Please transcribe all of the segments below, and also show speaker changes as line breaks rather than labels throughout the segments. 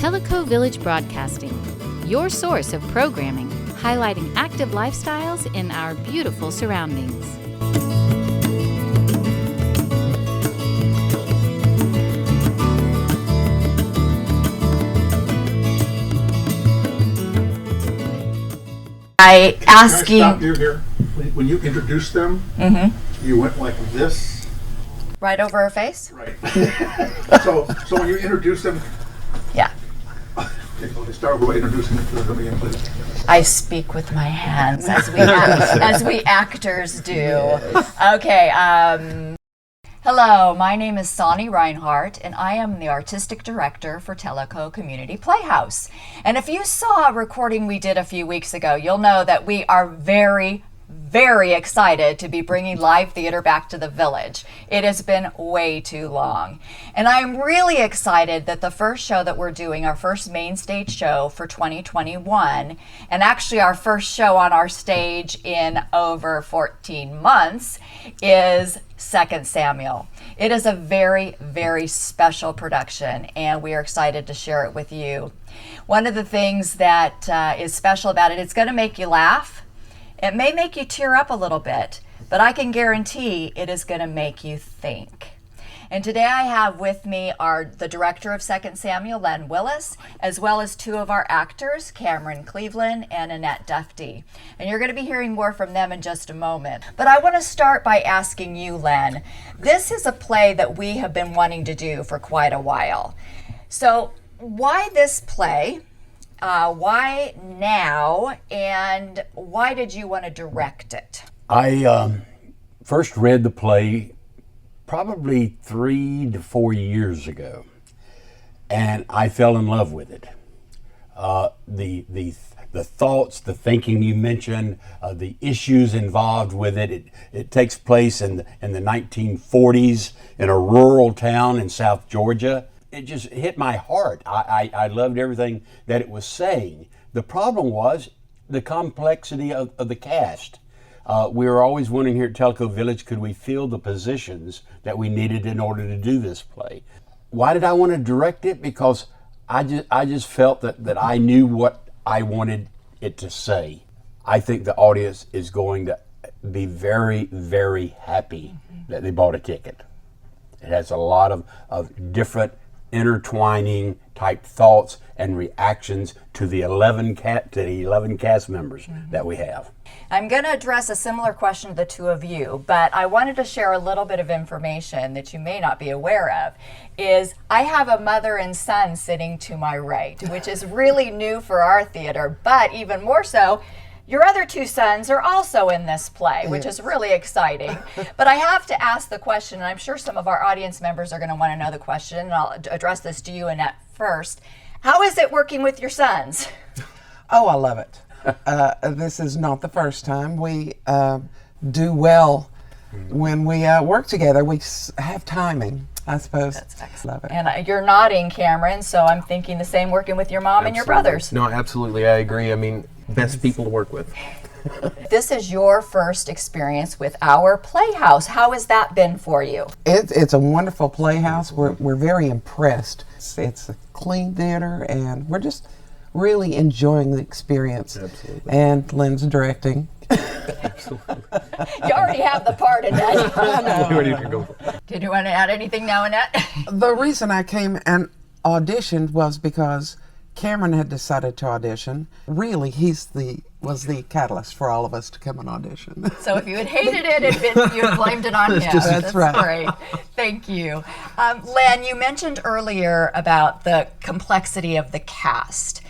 Tellico Village Broadcasting, your source of programming highlighting active lifestyles in our beautiful surroundings.
By asking.
Can I stop you here? When you introduced them, you went like this.
Right over her face?
Right. so when you introduced them,
Yeah.
okay, start by introducing them again, please.
I speak with my hands as we actors do. Yes. Okay. Hello, my name is Sonny Reinhardt, and I am the artistic director for Tellico Community Playhouse. And if you saw a recording we did a few weeks ago, you'll know that we are very, very excited to be bringing live theater back to the village. It has been way too long. And I'm really excited that the first show that we're doing, our first main stage show for 2021, and actually our first show on our stage in over 14 months, is 2 Samuel. It is a very, very special production, and we are excited to share it with you. One of the things that is special about it, it's going to make you laugh. It may make you tear up a little bit, but I can guarantee it is going to make you think. And today I have with me the director of 2 Samuel, Len Willis, as well as two of our actors, Cameron Cleveland and Annette Duffy. And you're going to be hearing more from them in just a moment. But I want to start by asking you, Len, this is a play that we have been wanting to do for quite a while. So why this play? Why now, and why did you want to direct it?
I first read the play probably 3 to 4 years ago, and I fell in love with it. The thoughts, the thinking you mentioned, the issues involved with it. It takes place in the 1940s in a rural town in South Georgia. It just hit my heart. I loved everything that it was saying. The problem was the complexity of the cast. We were always wondering here at Tellico Village, could we fill the positions that we needed in order to do this play? Why did I want to direct it? Because I just felt that I knew what I wanted it to say. I think the audience is going to be very, very happy that they bought a ticket. It has a lot of different intertwining type thoughts and reactions to the 11 cast members that we have.
I'm going to address a similar question to the two of you, but I wanted to share a little bit of information that you may not be aware of. Is I have a mother and son sitting to my right, which is really new for our theater, but even more so, your other two sons are also in this play, which is really exciting. But I have to ask the question, and I'm sure some of our audience members are going to want to know the question, and I'll address this to you, Annette, first. How is it working with your sons?
Oh, I love it. This is not the first time. We do well when we work together. We have timing, I suppose.
That's excellent. Love it. And you're nodding, Cameron, so I'm thinking the same working with your mom and your brothers.
No, absolutely, I agree. I mean, best people to work with.
This is your first experience with our playhouse. How has that been for you?
It's a wonderful playhouse. We're very impressed. It's a clean theater, and we're just really enjoying the experience.
Absolutely.
And Lynn's directing.
Absolutely.
You already have the part, Annette.
I
Did you want to add anything now, Annette?
The reason I came and auditioned was because Cameron had decided to audition. Really, was the catalyst for all of us to come and audition.
So if you had hated it, you had blamed it on him.
That's right.
Great. Thank you. Len, you mentioned earlier about the complexity of the cast.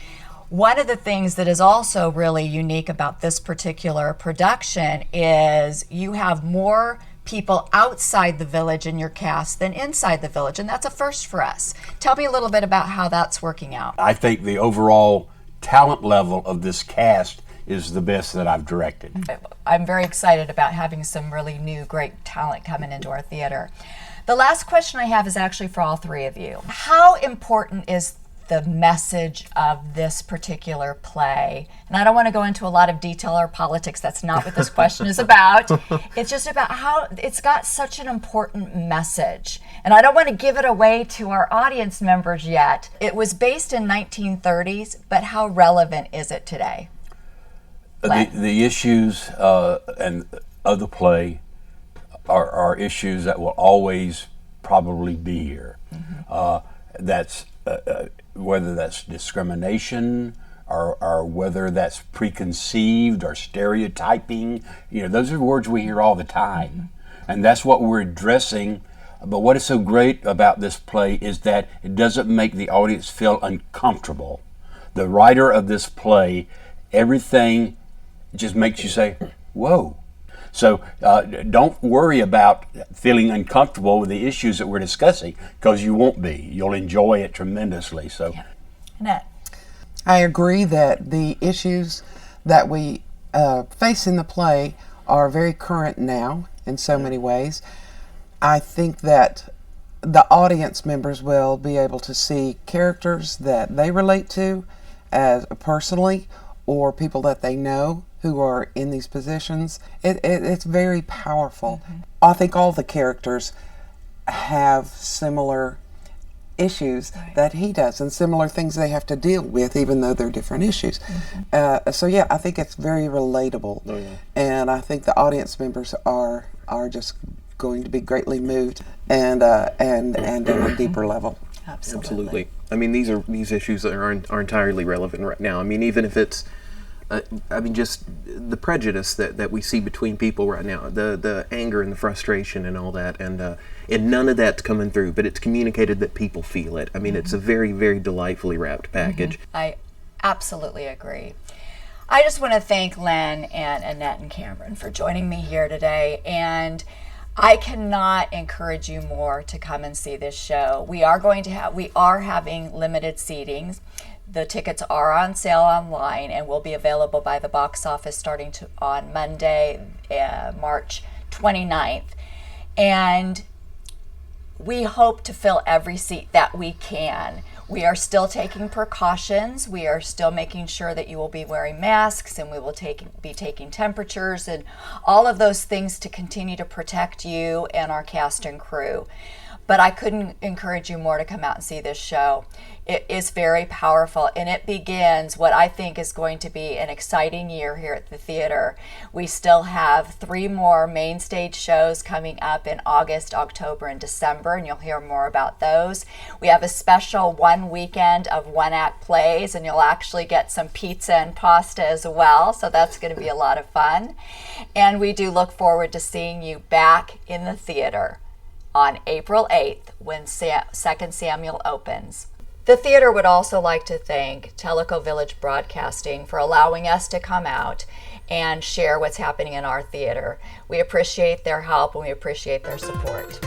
One of the things that is also really unique about this particular production is you have more people outside the village in your cast than inside the village, and that's a first for us. Tell me a little bit about how that's working out.
I think the overall talent level of this cast is the best that I've directed.
I'm very excited about having some really new, great talent coming into our theater. The last question I have is actually for all three of you. How important is the message of this particular play? And I don't want to go into a lot of detail or politics. That's not what this question is about. It's just about how it's got such an important message. And I don't want to give it away to our audience members yet. It was based in 1930s, but how relevant is it today?
The issues and of the play are issues that will always probably be here. That's whether that's discrimination or whether that's preconceived or stereotyping. Those are words we hear all the time, and that's what we're addressing. But what is so great about this play is that it doesn't make the audience feel uncomfortable. The writer of this play, everything just makes you say, whoa. So don't worry about feeling uncomfortable with the issues that we're discussing, because you won't be. You'll enjoy it tremendously. So,
Annette.
I agree that the issues that we face in the play are very current now in so many ways. I think that the audience members will be able to see characters that they relate to as personally, or people that they know who are in these positions. It's very powerful. I think all the characters have similar issues that he does, and similar things they have to deal with, even though they're different issues. So yeah, I think it's very relatable. And I think the audience members are just going to be greatly moved and on a deeper level.
Absolutely. I mean, these issues are entirely relevant right now. I mean, even if it's just the prejudice that we see between people right now, the anger and the frustration and all that, and none of that's coming through, but it's communicated that people feel it. I mean, it's a very, very delightfully wrapped package.
I absolutely agree. I just want to thank Len and Annette and Cameron for joining me here today, and I cannot encourage you more to come and see this show. We are having limited seatings. The tickets are on sale online and will be available by the box office starting on Monday, March 29th. And we hope to fill every seat that we can. We are still taking precautions. We are still making sure that you will be wearing masks, and we will be taking temperatures and all of those things to continue to protect you and our cast and crew. But I couldn't encourage you more to come out and see this show. It is very powerful, and it begins what I think is going to be an exciting year here at the theater. We still have 3 more main stage shows coming up in August, October, and December, and you'll hear more about those. We have a special 1 weekend of 1-act plays, and you'll actually get some pizza and pasta as well, so that's going to be a lot of fun. And we do look forward to seeing you back in the theater on April 8th when 2nd Samuel opens. The theater would also like to thank Tellico Village Broadcasting for allowing us to come out and share what's happening in our theater. We appreciate their help and we appreciate their support.